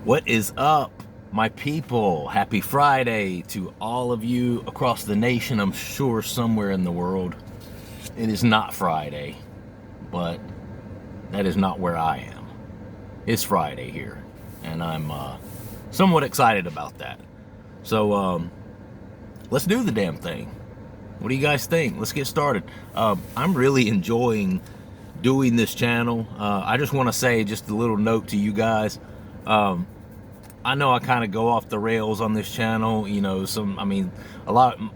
What is up, my people? Happy Friday to all of you across the nation. I'm sure somewhere in the world it is not Friday, but that is not where I am. It's Friday here, and I'm somewhat excited about that. So let's do the damn thing. What do you guys think? Let's get started. I'm really enjoying doing this channel. I just want to say just a little note to you guys. I know I kind of go off the rails on this channel. You know,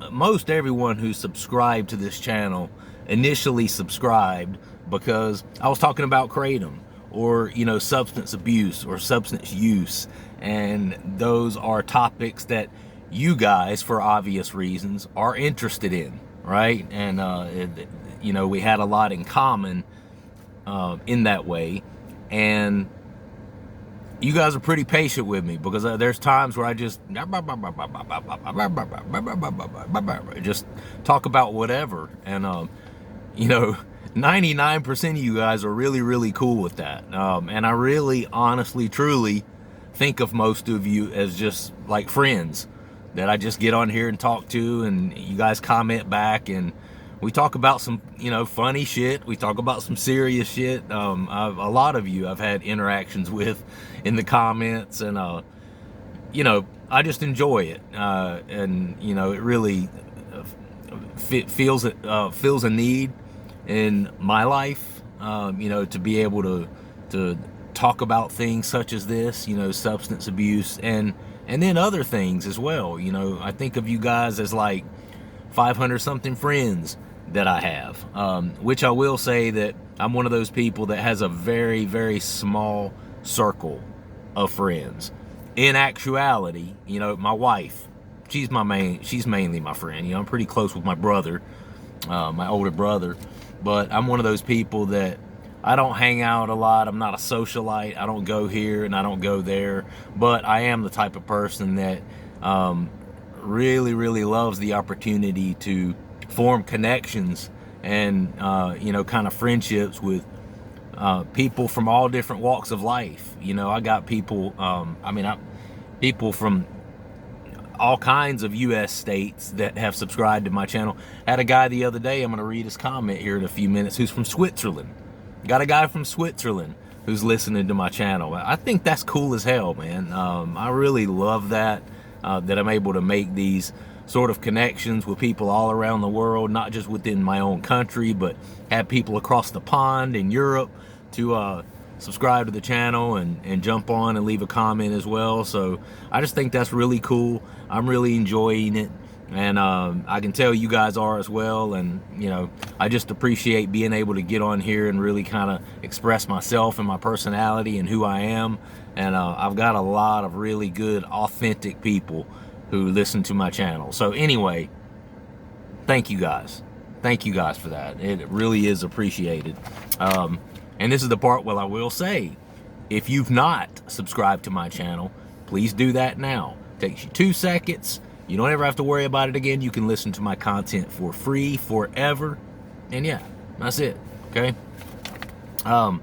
most everyone who subscribed to this channel initially subscribed because I was talking about kratom or, you know, substance abuse or substance use. And those are topics that you guys, for obvious reasons, are interested in, right? And, you know, we had a lot in common in that way. And you guys are pretty patient with me because there's times where I just talk about whatever, and you know, 99% of you guys are really, really cool with that, and I really, honestly, truly think of most of you as just like friends that I just get on here and talk to, and you guys comment back, and we talk about some, you know, funny shit. We talk about some serious shit. A lot of you I've had interactions with in the comments, and you know, I just enjoy it, and you know, it really feels a need in my life, you know, to be able to talk about things such as this, you know, substance abuse, and then other things as well. You know, I think of you guys as like 500 something friends that I have, which I will say that I'm one of those people that has a very, very small circle of friends. In actuality, you know, my wife, she's mainly my friend. You know, I'm pretty close with my brother, my older brother, but I'm one of those people that I don't hang out a lot. I'm not a socialite. I don't go here and I don't go there, but I am the type of person that really, really loves the opportunity to form connections and, you know, kind of friendships with people from all different walks of life. You know, I got people, people from all kinds of U.S. states that have subscribed to my channel. Had a guy the other day, I'm going to read his comment here in a few minutes, who's from Switzerland. Got a guy from Switzerland who's listening to my channel. I think that's cool as hell, man. I really love that, that I'm able to make these sort of connections with people all around the world, not just within my own country, but have people across the pond in Europe to subscribe to the channel and jump on and leave a comment as well. So I just think that's really cool. I'm really enjoying it, and I can tell you guys are as well. And you know, I just appreciate being able to get on here and really kind of express myself and my personality and who I am. And I've got a lot of really good, authentic people who listen to my channel. So anyway, thank you guys. Thank you guys for that. It really is appreciated. And this is the part where I will say, if you've not subscribed to my channel, please do that now. It takes you 2 seconds. You don't ever have to worry about it again. You can listen to my content for free forever. And yeah, that's it. Okay. I'm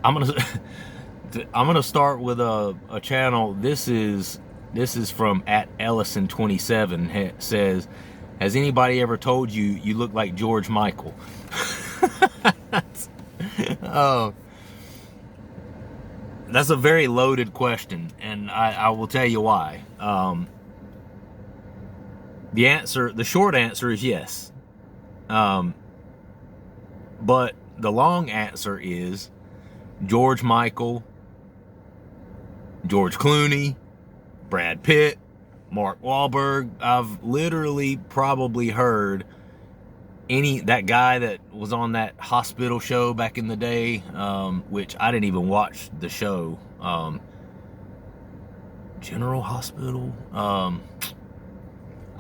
gonna start with a channel. This is from @Ellison27. Says, has anybody ever told you you look like George Michael? Oh, that's a very loaded question, and I will tell you why. The short answer is yes. But the long answer is George Michael, George Clooney, Brad Pitt, Mark Wahlberg. I've literally probably heard that guy that was on that hospital show back in the day, which I didn't even watch the show, General Hospital. I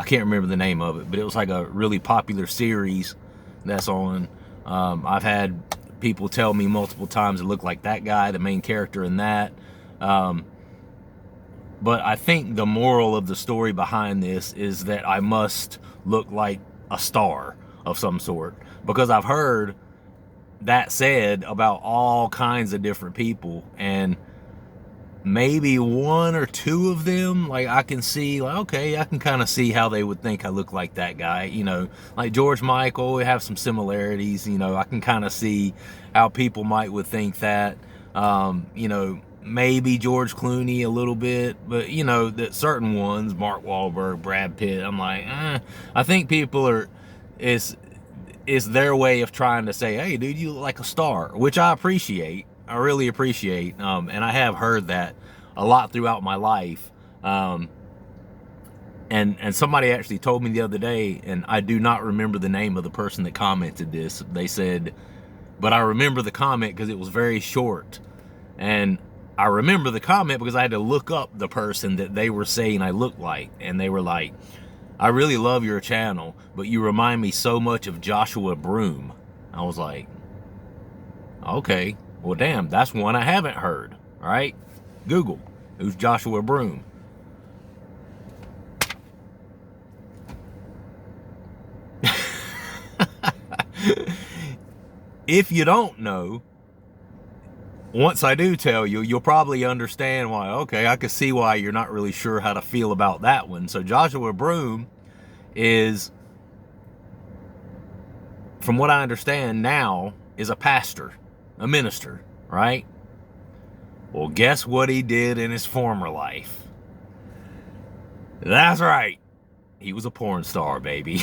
can't remember the name of it, but it was like a really popular series that's on. I've had people tell me multiple times it looked like that guy, the main character in that. But I think the moral of the story behind this is that I must look like a star of some sort, because I've heard that said about all kinds of different people, and maybe one or two of them, like I can see, like, okay, I can kind of see how they would think I look like that guy. You know, like George Michael, we have some similarities. You know, I can kind of see how people would think that. You know, maybe George Clooney a little bit, but you know that certain ones, Mark Wahlberg, Brad Pitt, I'm like, I think people are, it's their way of trying to say, hey, dude, you look like a star, which I appreciate. I really appreciate, and I have heard that a lot throughout my life. And somebody actually told me the other day, and I do not remember the name of the person that commented this. They said, but I remember the comment because it was very short, and I remember the comment because I had to look up the person that they were saying I looked like, and they were like, I really love your channel, but you remind me so much of Joshua Broome. I was like, okay, well, damn, that's one I haven't heard, right? Google, who's Joshua Broome? If you don't know, once I do tell you, you'll probably understand why. Okay, I can see why you're not really sure how to feel about that one. So Joshua Broome is, from what I understand now, is a pastor, a minister, right? Well, guess what he did in his former life? That's right. He was a porn star, baby.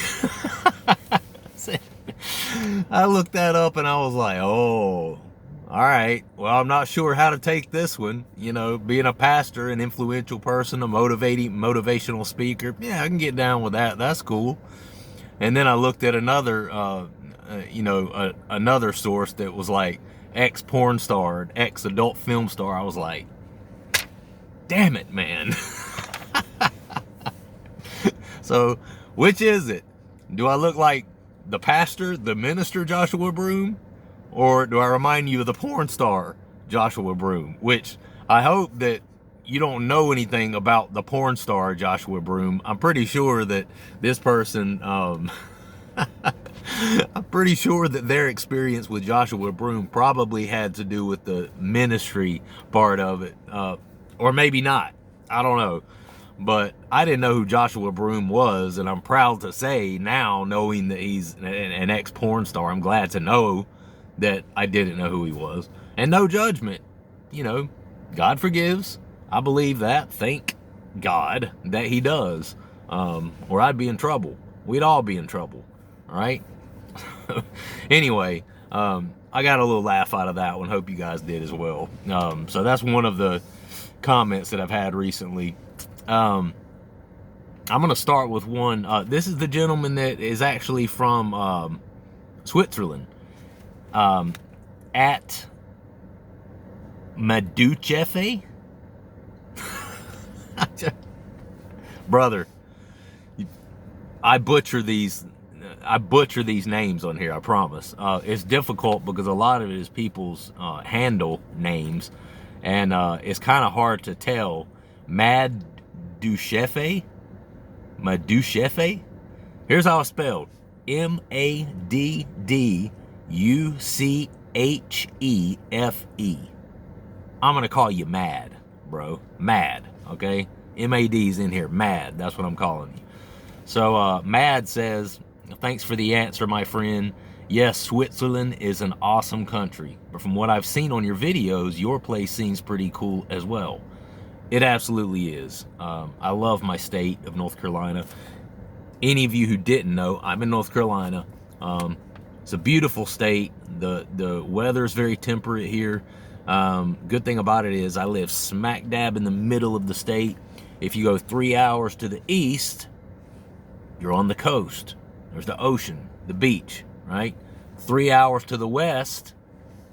I looked that up and I was like, oh, all right. Well, I'm not sure how to take this one. You know, being a pastor, an influential person, a motivational speaker. Yeah, I can get down with that. That's cool. And then I looked at another, another source that was like ex-porn star, ex-adult film star. I was like, damn it, man. So, which is it? Do I look like the pastor, the minister Joshua Broome? Or do I remind you of the porn star Joshua Broome? Which I hope that you don't know anything about the porn star Joshua Broome. I'm pretty sure that this person, I'm pretty sure that their experience with Joshua Broome probably had to do with the ministry part of it. Or maybe not. I don't know. But I didn't know who Joshua Broome was, and I'm proud to say now, knowing that he's an ex-porn star, I'm glad to know that I didn't know who he was. And no judgment. You know, God forgives. I believe that. Thank God that he does. Or I'd be in trouble. We'd all be in trouble. All right? Anyway, I got a little laugh out of that one. Hope you guys did as well. So that's one of the comments that I've had recently. I'm going to start with one. This is the gentleman that is actually from Switzerland. At Maduchefe. Brother, I butcher these names on here, I promise. It's difficult because a lot of it is people's handle names, and it's kind of hard to tell. Maduchefe? Here's how it's spelled. Madduchefe. I'm gonna call you Mad, bro. Mad, okay? MAD's in here. Mad, that's what I'm calling you. So Mad says, thanks for the answer, my friend. Yes, Switzerland is an awesome country, but from what I've seen on your videos, your place seems pretty cool as well. It absolutely is. I love my state of North Carolina. Any of you who didn't know, I'm in North Carolina. It's a beautiful state. The weather is very temperate here. Good thing about it is I live smack dab in the middle of the state. If you go 3 hours to the east, you're on the coast. There's the ocean, the beach, right? 3 hours to the west,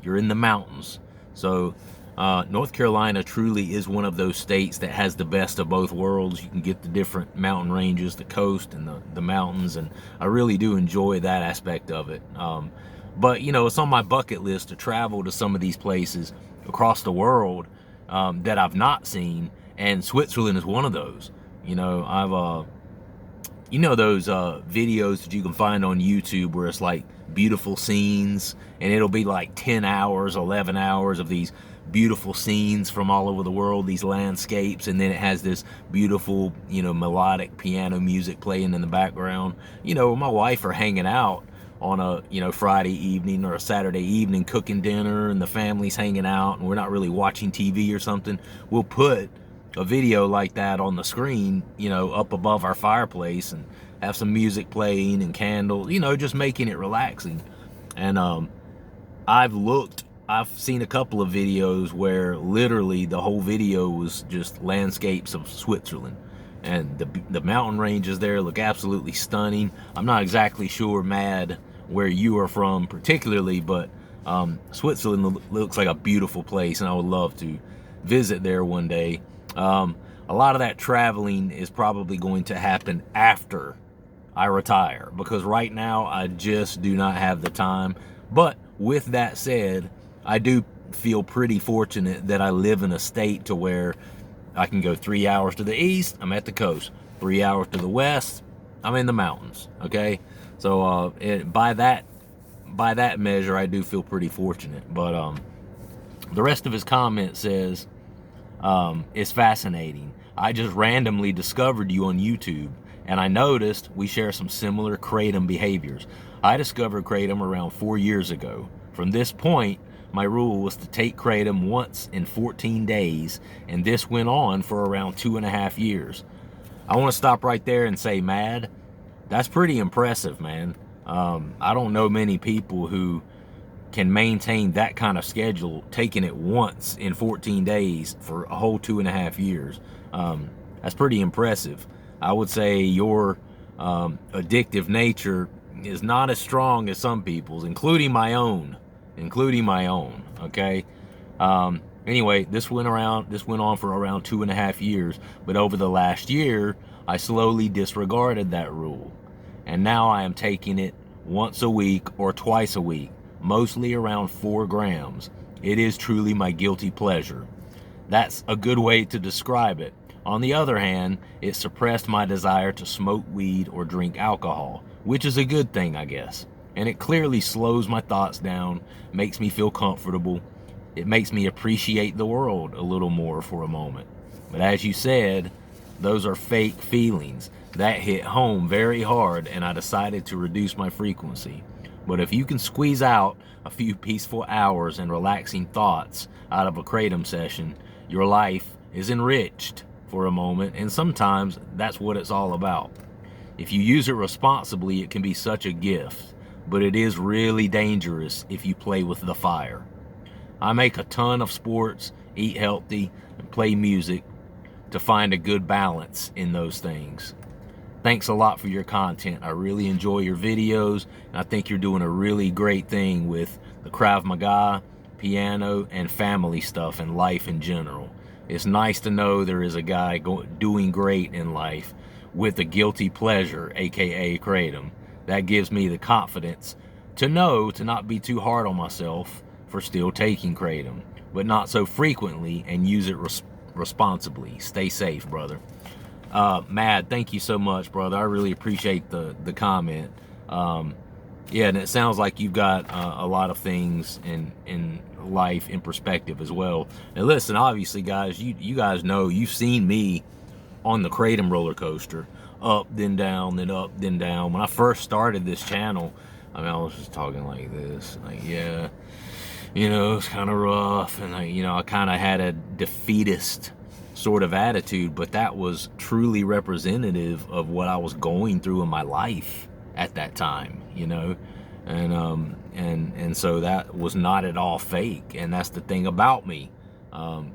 you're in the mountains. So North Carolina truly is one of those states that has the best of both worlds. You can get the different mountain ranges, the coast and the mountains, and I really do enjoy that aspect of it. But, you know, it's on my bucket list to travel to some of these places across the world that I've not seen, and Switzerland is one of those. You know, I've, you know those videos that you can find on YouTube where it's like beautiful scenes, and it'll be like 10 hours, 11 hours of these beautiful scenes, and you're just like, man, I wish I could beautiful scenes from all over the world, these landscapes, and then it has this beautiful, melodic piano music playing in the background. My wife are hanging out on a, Friday evening or a Saturday evening, cooking dinner, and the family's hanging out, and we're not really watching TV or something. We'll put a video like that on the screen, up above our fireplace, and have some music playing and candles, just making it relaxing. And I've seen a couple of videos where literally the whole video was just landscapes of Switzerland, and the mountain ranges there look absolutely stunning. I'm not exactly sure, Mad, where you are from particularly, but Switzerland looks like a beautiful place, and I would love to visit there one day. A lot of that traveling is probably going to happen after I retire, because right now I just do not have the time. But with that said, I do feel pretty fortunate that I live in a state to where I can go 3 hours to the east, I'm at the coast. 3 hours to the west, I'm in the mountains. Okay, so by that measure, I do feel pretty fortunate. But the rest of his comment says, it's fascinating. I just randomly discovered you on YouTube, and I noticed we share some similar kratom behaviors. I discovered kratom around 4 years ago. From this point, my rule was to take kratom once in 14 days, and this went on for around 2.5 years. I want to stop right there and say, Mad, that's pretty impressive, man. I don't know many people who can maintain that kind of schedule, taking it once in 14 days for a whole 2.5 years. That's pretty impressive. I would say your addictive nature is not as strong as some people's, including my own. Okay. Anyway, this went on for around 2.5 years, but over the last year, I slowly disregarded that rule, and now I am taking it once a week or twice a week, mostly around 4 grams. It is truly my guilty pleasure. That's a good way to describe it. On the other hand, it suppressed my desire to smoke weed or drink alcohol, which is a good thing, I guess. And it clearly slows my thoughts down, makes me feel comfortable. It makes me appreciate the world a little more for a moment. But as you said, those are fake feelings. That hit home very hard, and I decided to reduce my frequency. But if you can squeeze out a few peaceful hours and relaxing thoughts out of a kratom session, your life is enriched for a moment, and sometimes that's what it's all about. If you use it responsibly, it can be such a gift, but it is really dangerous if you play with the fire. I make a ton of sports, eat healthy, and play music to find a good balance in those things. Thanks a lot for your content. I really enjoy your videos, and I think you're doing a really great thing with the Krav Maga, piano, and family stuff and life in general. It's nice to know there is a guy doing great in life with a guilty pleasure, aka kratom. That gives me the confidence to know to not be too hard on myself for still taking kratom, but not so frequently, and use it responsibly. Stay safe, brother. Mad, thank you so much, brother. I really appreciate the comment. Yeah, and it sounds like you've got a lot of things in life in perspective as well. And listen, obviously, guys, you guys know, you've seen me on the kratom roller coaster, up then down, then up then down. When I first started this channel, I mean, I was just talking like this, like, yeah, it's kind of rough, and I kind of had a defeatist sort of attitude, but that was truly representative of what I was going through in my life at that time, and so that was not at all fake. And that's the thing about me.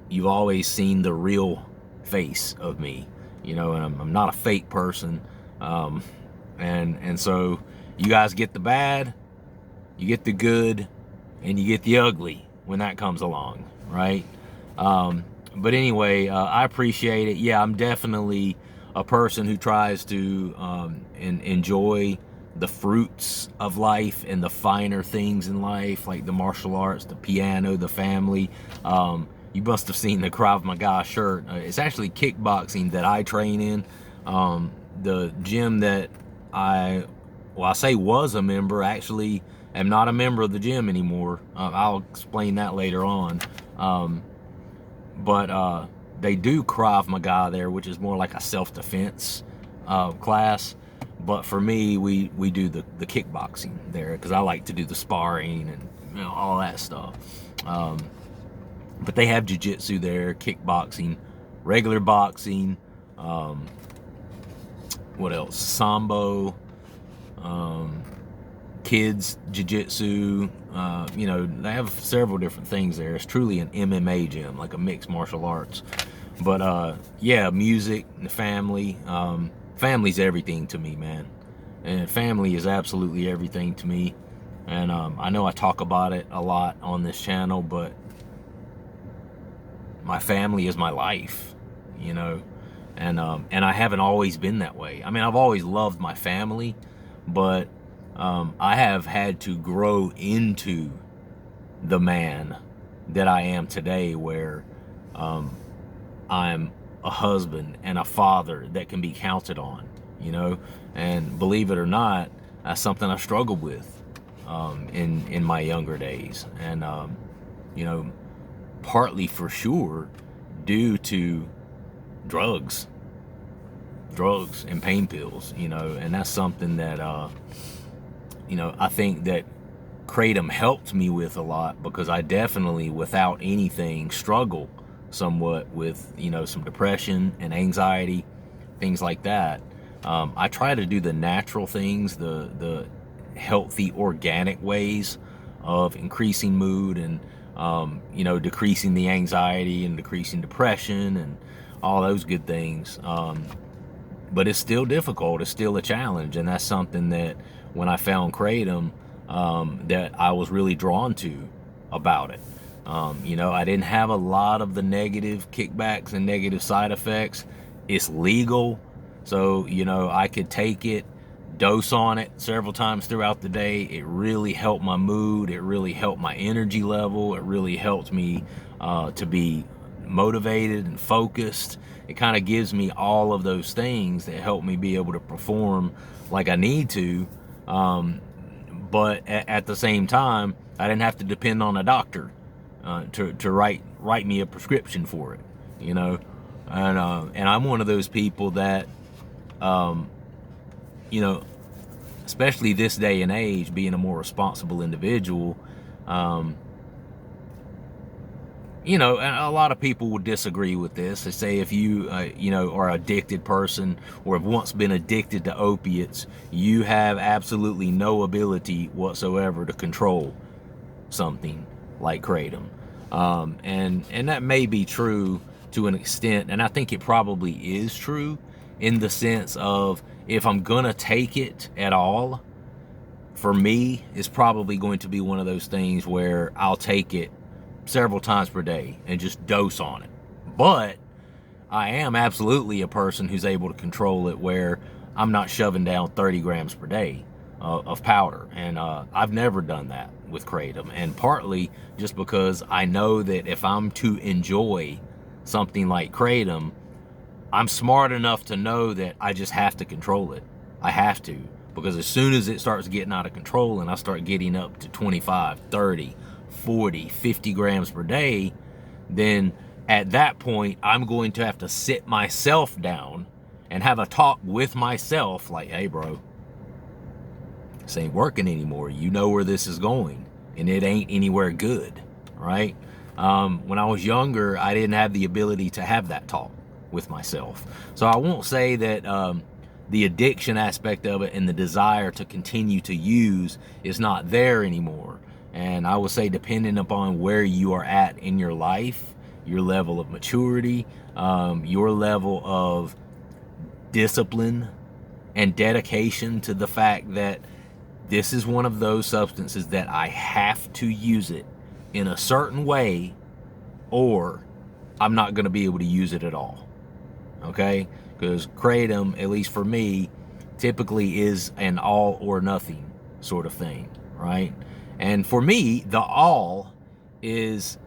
You've always seen the real face of me, and I'm not a fake person. And so you guys get the bad, you get the good, and you get the ugly when that comes along, right? But anyway, I appreciate it. Yeah, I'm definitely a person who tries to enjoy the fruits of life and the finer things in life, like the martial arts, the piano, the family. You must have seen the Krav Maga shirt. It's actually kickboxing that I train in. The gym that I say was a member, actually am not a member of the gym anymore. I'll explain that later on. But they do Krav Maga there, which is more like a self-defense class. But for me, we do the kickboxing there because I like to do the sparring and all that stuff. But they have jiu-jitsu there, kickboxing, regular boxing, what else? Sambo, kids jiu-jitsu. They have several different things there. It's truly an MMA gym, like a mixed martial arts. But yeah, music, the family. Family's everything to me, man. And family is absolutely everything to me. And I know I talk about it a lot on this channel, but my family is my life, and I haven't always been that way. I mean, I've always loved my family, but I have had to grow into the man that I am today, where I'm a husband and a father that can be counted on, and believe it or not, that's something I struggled with in my younger days, and partly for sure due to drugs and pain pills, and that's something that I think that Kratom helped me with a lot, because I definitely, without anything, struggle somewhat with some depression and anxiety, things like that. I try to do the natural things, the healthy organic ways of increasing mood and decreasing the anxiety and decreasing depression and all those good things. But it's still difficult. It's still a challenge. And that's something that when I found Kratom, that I was really drawn to about it. I didn't have a lot of the negative kickbacks and negative side effects. It's legal. So, I could take it, dose on it several times throughout the day. It really helped my mood. It really helped my energy level. It really helped me to be motivated and focused. It kind of gives me all of those things that help me be able to perform like I need to. But at the same time, I didn't have to depend on a doctor to write me a prescription for it, and I'm one of those people that, especially this day and age, being a more responsible individual, and a lot of people would disagree with this. They say if you, are an addicted person or have once been addicted to opiates, you have absolutely no ability whatsoever to control something like Kratom. And that may be true to an extent, and I think it probably is true in the sense of, if I'm gonna take it at all, for me, it's probably going to be one of those things where I'll take it several times per day and just dose on it. But I am absolutely a person who's able to control it, where I'm not shoving down 30 grams per day of powder. And I've never done that with Kratom. And partly just because I know that if I'm to enjoy something like Kratom, I'm smart enough to know that I just have to control it. I have to, because as soon as it starts getting out of control and I start getting up to 25, 30, 40, 50 grams per day, then at that point, I'm going to have to sit myself down and have a talk with myself like, hey, bro, this ain't working anymore. You know where this is going, and it ain't anywhere good, right? When I was younger, I didn't have the ability to have that talk with myself. So I won't say that the addiction aspect of it and the desire to continue to use is not there anymore. And I would say, depending upon where you are at in your life, your level of maturity, your level of discipline and dedication to the fact that this is one of those substances that I have to use it in a certain way, or I'm not going to be able to use it at all. Okay? Because Kratom, at least for me, typically is an all or nothing sort of thing, right? And for me, the all is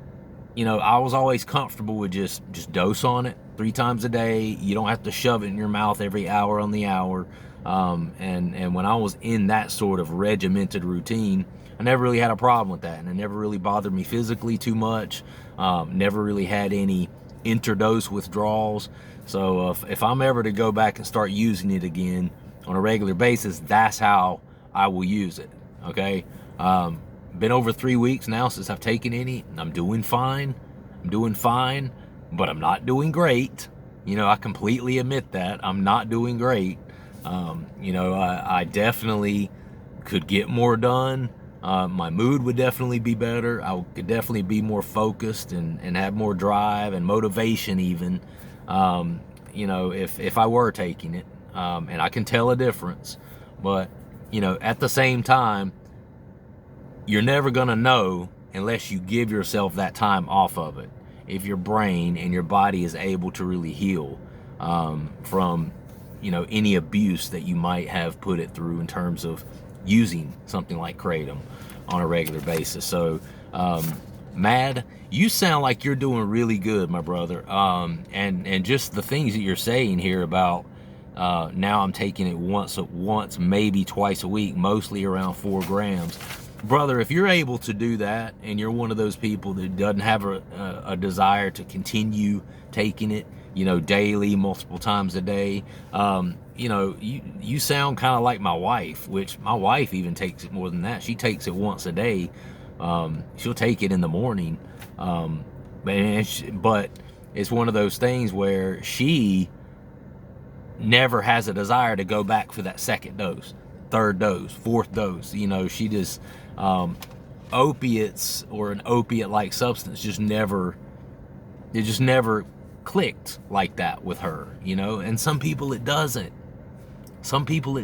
I was always comfortable with just dose on it 3 times a day. You don't have to shove it in your mouth every hour on the hour. And when I was in that sort of regimented routine, I never really had a problem with that, and it never really bothered me physically too much. Never really had any interdose withdrawals. So if I'm ever to go back and start using it again on a regular basis, that's how I will use it. Okay. Been over 3 weeks now since I've taken any, and I'm doing fine. But I'm not doing great. I completely admit that I'm not doing great. I definitely could get more done. My mood would definitely be better. I could definitely be more focused and have more drive and motivation even. If I were taking it, and I can tell a difference. But, at the same time, you're never going to know unless you give yourself that time off of it. If your brain and your body is able to really heal from, any abuse that you might have put it through in terms of using something like Kratom on a regular basis. So, Mad, you sound like you're doing really good, my brother. And just the things that you're saying here about now I'm taking it once, maybe twice a week, mostly around 4 grams. Brother, if you're able to do that and you're one of those people that doesn't have a desire to continue taking it, daily, multiple times a day, you sound kind of like my wife, which my wife even takes it more than that. She takes it once a day. She'll take it in the morning. But it's one of those things where she never has a desire to go back for that second dose, third dose, fourth dose. She just, opiates or an opiate-like substance just never clicked like that with her, and some people it doesn't. Some people,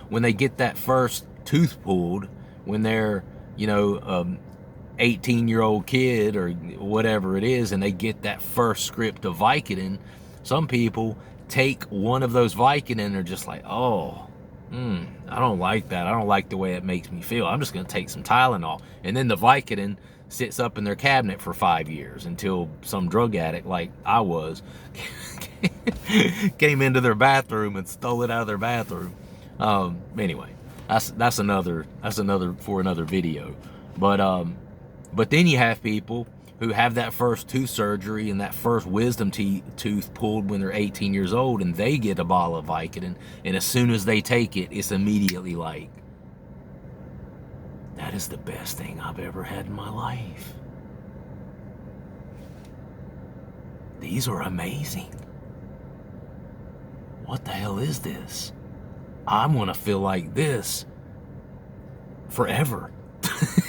when they get that first tooth pulled, when they're, 18-year-old kid or whatever it is, and they get that first script of Vicodin, some people take one of those Vicodin and are just like, oh, I don't like that. I don't like the way it makes me feel. I'm just going to take some Tylenol. And then the Vicodin sits up in their cabinet for 5 years until some drug addict like I was came into their bathroom and stole it out of their bathroom. Anyway, that's another for another video. But then you have people who have that first tooth surgery and that first wisdom tooth pulled when they're 18 years old, and they get a bottle of Vicodin, and as soon as they take it, it's immediately like, that is the best thing I've ever had in my life. These are amazing. What the hell is this? I'm gonna feel like this forever.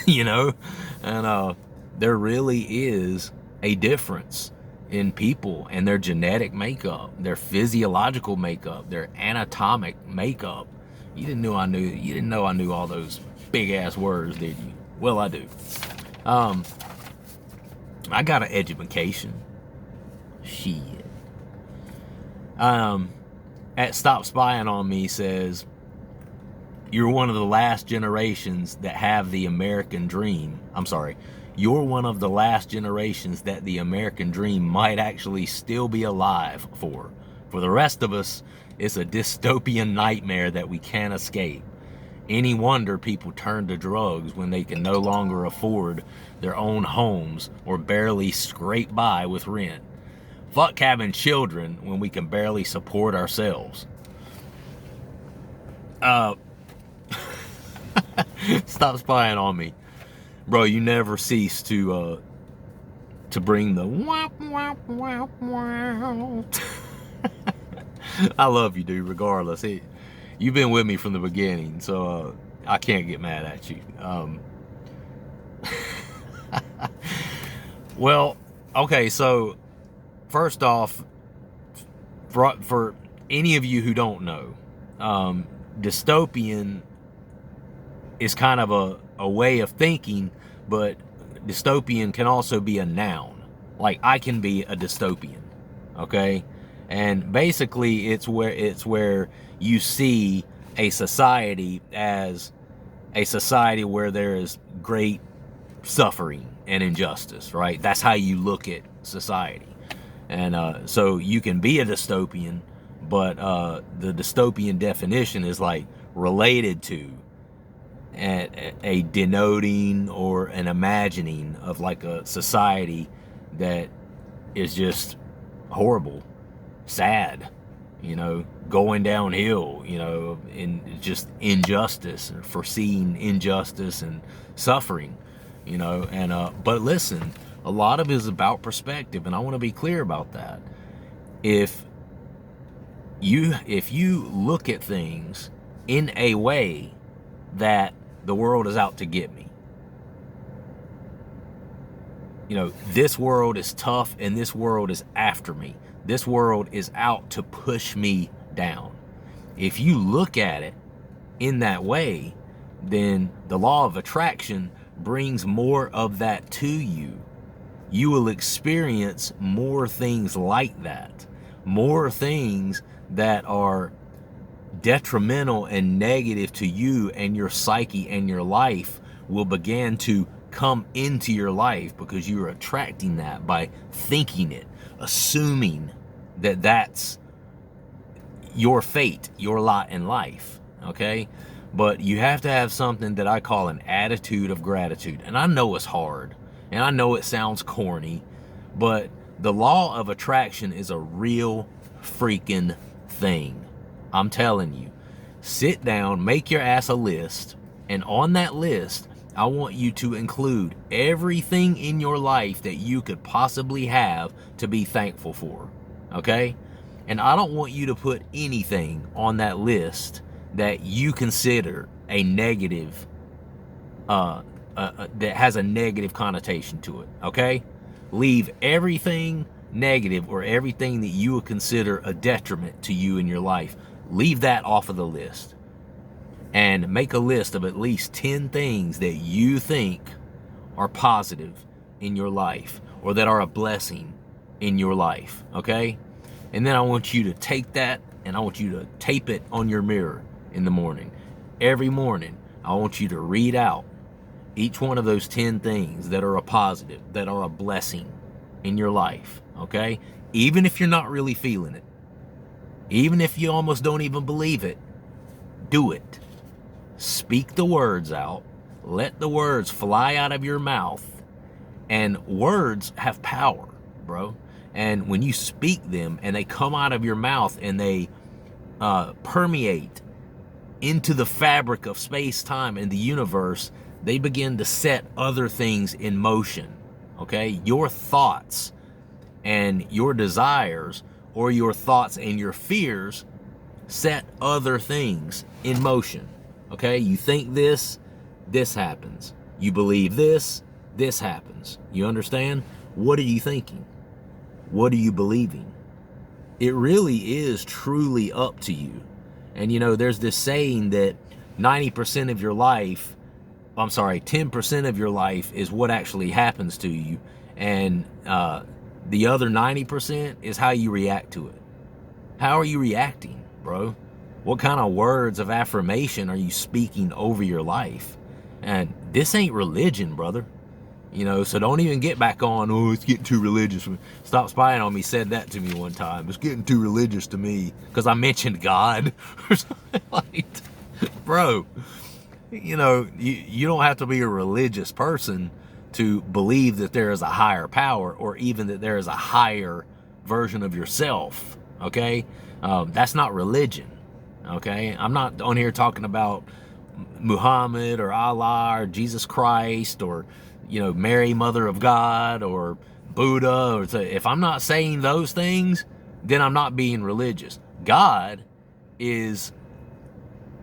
And there really is a difference in people and their genetic makeup, their physiological makeup, their anatomic makeup. You didn't know I knew all those big ass words, did you? Well, I do. I got an education. Shit. At Stop Spying on Me says, you're one of the last generations that have the American dream. I'm sorry. You're one of the last generations that the American dream might actually still be alive for. For the rest of us, it's a dystopian nightmare that we can't escape. Any wonder people turn to drugs when they can no longer afford their own homes or barely scrape by with rent. Fuck having children when we can barely support ourselves. Stop spying on me. Bro, you never cease to bring the wah, wah, wah, wah. I love you, dude, regardless. You've been with me from the beginning, so I can't get mad at you. Well, okay, so first off, for any of you who don't know, dystopian is kind of a way of thinking, but dystopian can also be a noun. Like, I can be a dystopian, okay? And basically it's where you see a society as a society where there is great suffering and injustice, right? That's how you look at society. And so you can be a dystopian, but the dystopian definition is like related to a denoting or an imagining of like a society that is just horrible, sad, going downhill, in just injustice, or foreseeing injustice and suffering, but listen, a lot of it is about perspective, and I want to be clear about that. If you look at things in a way that the world is out to get me, this world is tough and this world is after me, this world is out to push me down. If you look at it in that way, then the law of attraction brings more of that to you. You will experience more things like that, more things that are detrimental and negative to you and your psyche and your life will begin to come into your life because you're attracting that by thinking it, assuming that that's your fate, your lot in life, okay? But you have to have something that I call an attitude of gratitude. And I know it's hard, and I know it sounds corny, but the law of attraction is a real freaking thing. I'm telling you. Sit down, make your ass a list, and on that list, I want you to include everything in your life that you could possibly have to be thankful for, okay? And I don't want you to put anything on that list that you consider a negative, that has a negative connotation to it, okay? Leave everything negative or everything that you would consider a detriment to you in your life. Leave that off of the list. And make a list of at least 10 things that you think are positive in your life or that are a blessing in your life, okay? And then I want you to take that and I want you to tape it on your mirror in the morning. Every morning, I want you to read out each one of those 10 things that are a positive, that are a blessing in your life, okay? Even if you're not really feeling it, even if you almost don't even believe it, do it. Speak the words out. Let the words fly out of your mouth. And words have power, bro. And when you speak them and they come out of your mouth and they permeate into the fabric of space, time, and the universe, they begin to set other things in motion, okay? Your thoughts and your desires, or your thoughts and your fears, set other things in motion, okay? You think this, this happens. You believe this, this happens. You understand? What are you thinking? What are you believing? It really is truly up to you. And there's this saying that 10% of your life is what actually happens to you. And the other 90% is how you react to it. How are you reacting, bro? What kind of words of affirmation are you speaking over your life? And this ain't religion, brother. So don't even get back on, oh, it's getting too religious. Stop Spying on Me said that to me one time. It's getting too religious to me because I mentioned God or something like that. Bro, you don't have to be a religious person to believe that there is a higher power or even that there is a higher version of yourself, okay? That's not religion, okay? I'm not on here talking about Muhammad or Allah or Jesus Christ or Mary, Mother of God, or Buddha, or if I'm not saying those things, then I'm not being religious. God is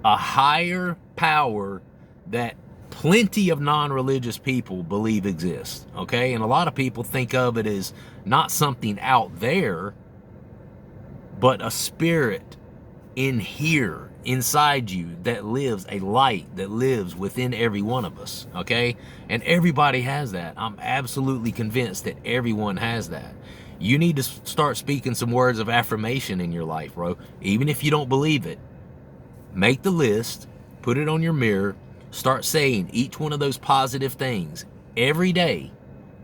a higher power that plenty of non-religious people believe exists, okay? And a lot of people think of it as not something out there, but a spirit in here, inside you, that lives, a light that lives within every one of us, okay? And everybody has that. I'm absolutely convinced that everyone has that. You need to start speaking some words of affirmation in your life, bro. Even if you don't believe it, make the list, put it on your mirror, start saying each one of those positive things every day,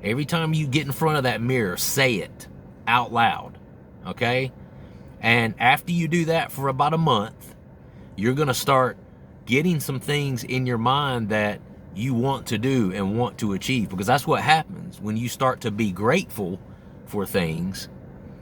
every time you get in front of that mirror, say it out loud, okay? And after you do that for about a month, you're going to start getting some things in your mind that you want to do and want to achieve, because that's what happens when you start to be grateful for things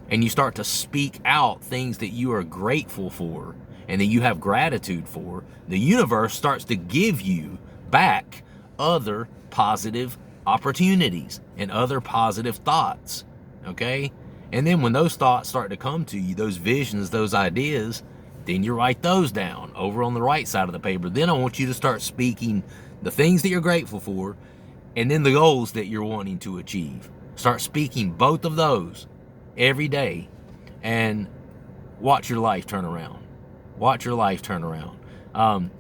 and you start to speak out things that you are grateful for and that you have gratitude for. The universe starts to give you back other positive opportunities and other positive thoughts, okay? And then when those thoughts start to come to you, those visions, those ideas, then you write those down over on the right side of the paper. Then I want you to start speaking the things that you're grateful for and then the goals that you're wanting to achieve. Start speaking both of those every day and watch your life turn around. Watch your life turn around.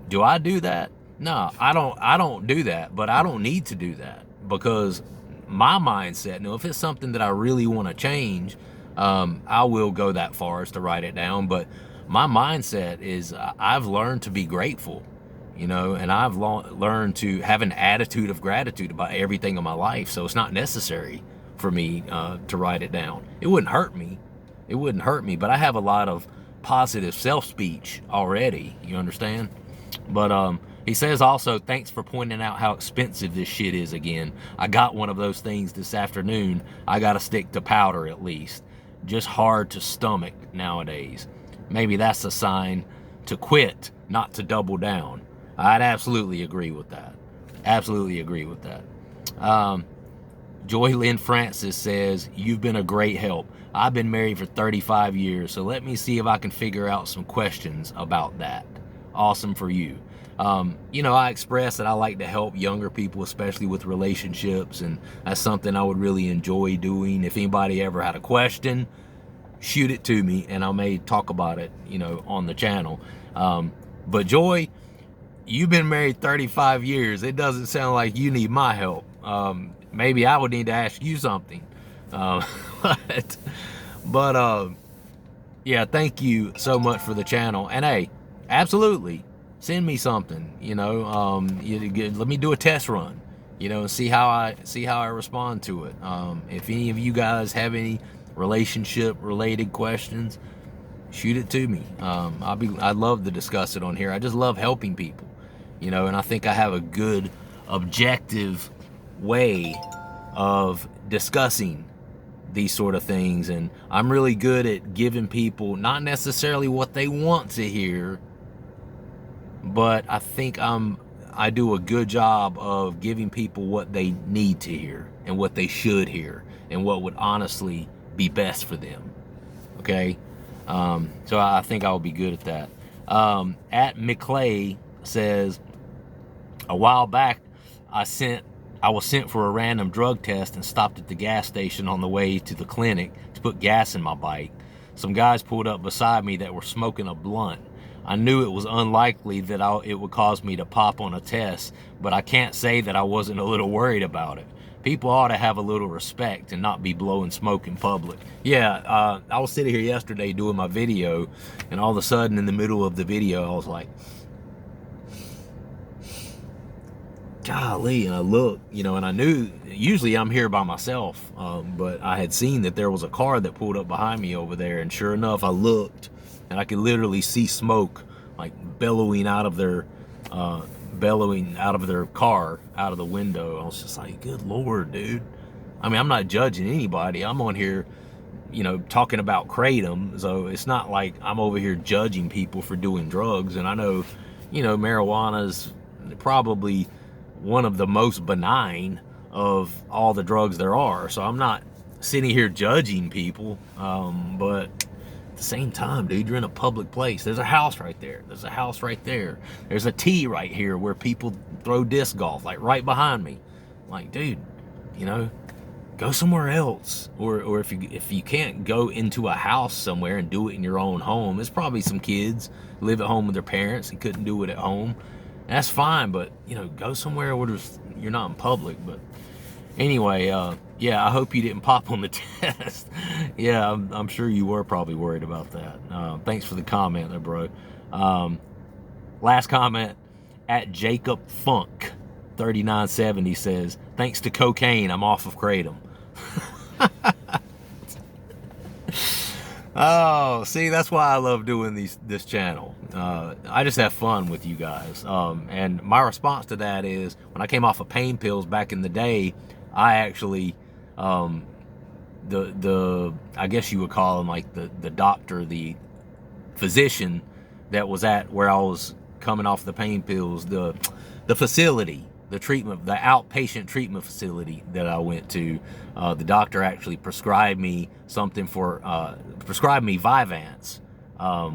Do I do that? No, I don't do that, but I don't need to do that, because my mindset, now if it's something that I really want to change, I will go that far as to write it down. But my mindset is I've learned to be grateful, and I've learned to have an attitude of gratitude about everything in my life. So it's not necessary for me to write it down. It wouldn't hurt me. It wouldn't hurt me, but I have a lot of positive self-speech already, you understand? But he says also, thanks for pointing out how expensive this shit is again. I got one of those things this afternoon. I got to stick to powder at least. Just hard to stomach nowadays. Maybe that's a sign to quit, not to double down. I'd absolutely agree with that. Absolutely agree with that. Joy Lynn Francis says, you've been a great help. I've been married for 35 years, so let me see if I can figure out some questions about that. Awesome for you. I express that I like to help younger people, especially with relationships, and that's something I would really enjoy doing. If anybody ever had a question, shoot it to me, and I may talk about it, on the channel. But Joy, you've been married 35 years. It doesn't sound like you need my help. Maybe I would need to ask you something. But yeah, thank you so much for the channel. And hey, absolutely, send me something. Let me do a test run. And see how I respond to it. If any of you guys have any relationship related questions, shoot it to me. I'd love to discuss it on here. I just love helping people. And I think I have a good objective way of discussing these sort of things, and I'm really good at giving people not necessarily what they want to hear, but I think I do a good job of giving people what they need to hear and what they should hear and what would honestly be best for them. Okay, so I think I'll be good at that. At McClay says, a while back I was sent for a random drug test and stopped at the gas station on the way to the clinic to put gas in my bike. Some guys pulled up beside me that were smoking a blunt. I knew it was unlikely that it would cause me to pop on a test, but I can't say that I wasn't a little worried about it. People ought to have a little respect and not be blowing smoke in public. Yeah, I was sitting here yesterday doing my video, and all of a sudden in the middle of the video I was like, golly, and I looked, and I knew, usually I'm here by myself, but I had seen that there was a car that pulled up behind me over there, and sure enough, I looked, and I could literally see smoke, like bellowing out of their car, out of the window. I was just like, good Lord, dude. I mean, I'm not judging anybody. I'm on here, talking about Kratom, so it's not like I'm over here judging people for doing drugs, and I know, marijuana's probably one of the most benign of all the drugs there are, so I'm not sitting here judging people, but at the same time, dude, you're in a public place. There's a house right there. There's a house right there. There's a tee right here where people throw disc golf, like right behind me. Like, dude, go somewhere else. Or if you can't go into a house somewhere and do it in your own home, there's probably some kids who live at home with their parents and couldn't do it at home. That's fine, but go somewhere where you're not in public. But anyway, yeah, I hope you didn't pop on the test. Yeah, I'm sure you were probably worried about that. Thanks for the comment there, bro. Last comment, at Jacob Funk 3970 says, thanks to cocaine, I'm off of Kratom. Oh, see, that's why I love doing this channel. I just have fun with you guys. And my response to that is, when I came off of pain pills back in the day, I actually, I guess you would call him like the doctor, the physician that was at where I was coming off the pain pills, the facility, the outpatient treatment facility that I went to, the doctor actually prescribed me something prescribed me Vyvanse,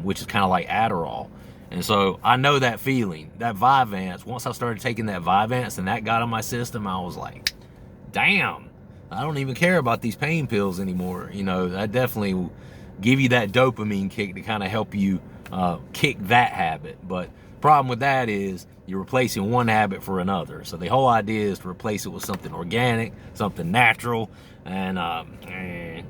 which is kind of like Adderall. And so I know that feeling, that Vyvanse. Once I started taking that Vyvanse and that got in my system, I was like, damn, I don't even care about these pain pills anymore. You know, that definitely will give you that dopamine kick to kind of help you kick that habit. But problem with that is you're replacing one habit for another. So the whole idea is to replace it with something organic, something natural, and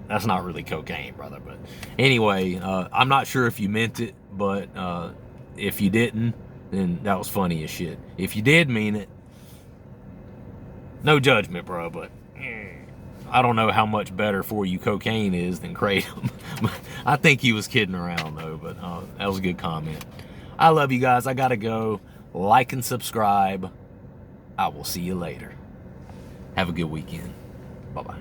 that's not really cocaine, brother. But anyway, I'm not sure if you meant it, but if you didn't, then that was funny as shit. If you did mean it, no judgment, bro, but I don't know how much better for you cocaine is than Kratom. I think he was kidding around though, but that was a good comment. I love you guys. I gotta go. Like and subscribe. I will see you later. Have a good weekend. Bye-bye.